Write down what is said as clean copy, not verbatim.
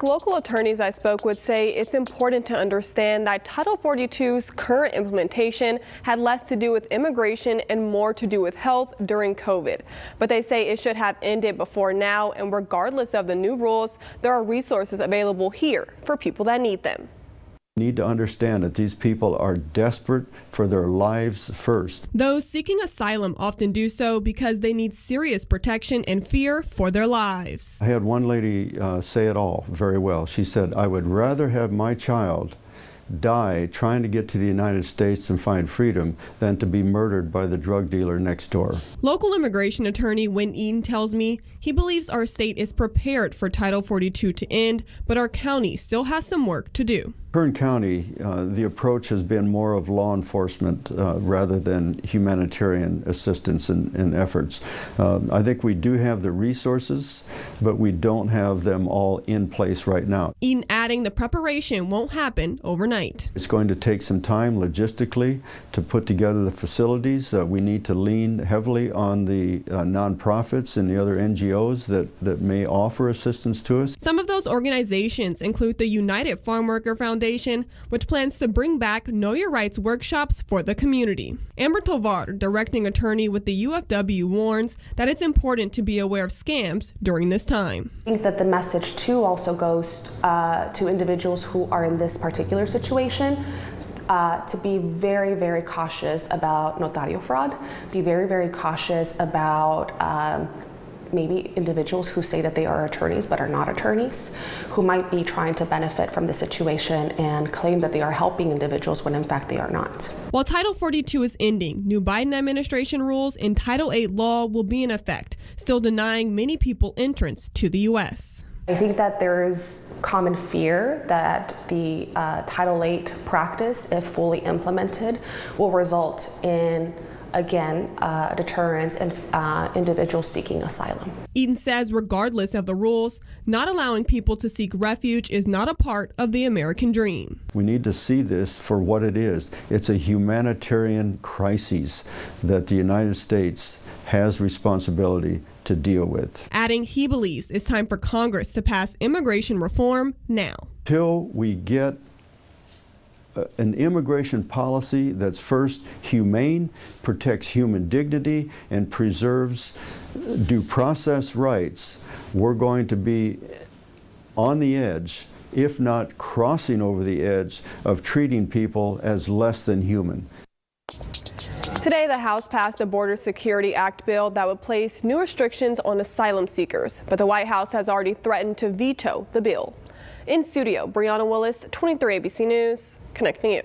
Local attorneys I spoke with say it's important to understand that Title 42's current implementation had less to do with immigration and more to do with health during COVID. But they say it should have ended before now, and regardless of the new rules, there are resources available here for people that need them. Need to understand that these people are desperate for their lives first. Those seeking asylum often do so because they need serious protection and fear for their lives. I had one lady say it all very well. She said, "I would rather have my child die trying to get to the United States and find freedom than to be murdered by the drug dealer next door." Local immigration attorney Wynn Eaton tells me he believes our state is prepared for Title 42 to end, but our county still has some work to do. Kern County, the approach has been more of law enforcement rather than humanitarian assistance and efforts. I think we do have the resources, but we don't have them all in place right now. Eaton adding the preparation won't happen overnight. It's going to take some time logistically to put together the facilities. We need to lean heavily on the nonprofits and the other NGOs that may offer assistance to us. Some of those organizations include the United Farm Worker Foundation, which plans to bring back Know Your Rights workshops for the community. Amber Tovar, directing attorney with the UFW, warns that it's important to be aware of scams during this time. I think that the message too also goes to individuals who are in this particular situation to be very, very cautious about notario fraud, be very, very cautious about maybe individuals who say that they are attorneys but are not attorneys, who might be trying to benefit from the situation and claim that they are helping individuals when in fact they are not. While Title 42 is ending, new Biden administration rules and Title 8 law will be in effect, still denying many people entrance to the U.S. I think that there is common fear that the Title 8 practice, if fully implemented, will result in again, deterrence and individuals seeking asylum. Eaton says regardless of the rules, not allowing people to seek refuge is not a part of the American dream. We need to see this for what it is. It's a humanitarian crisis that the United States has responsibility to deal with. Adding he believes it's time for Congress to pass immigration reform now. Till we get an immigration policy that's first humane, protects human dignity, and preserves due process rights, we're going to be on the edge, if not crossing over the edge, of treating people as less than human. Today, the House passed a Border Security Act bill that would place new restrictions on asylum seekers, but the White House has already threatened to veto the bill. In studio, Brianna Willis, 23 ABC News, connecting you.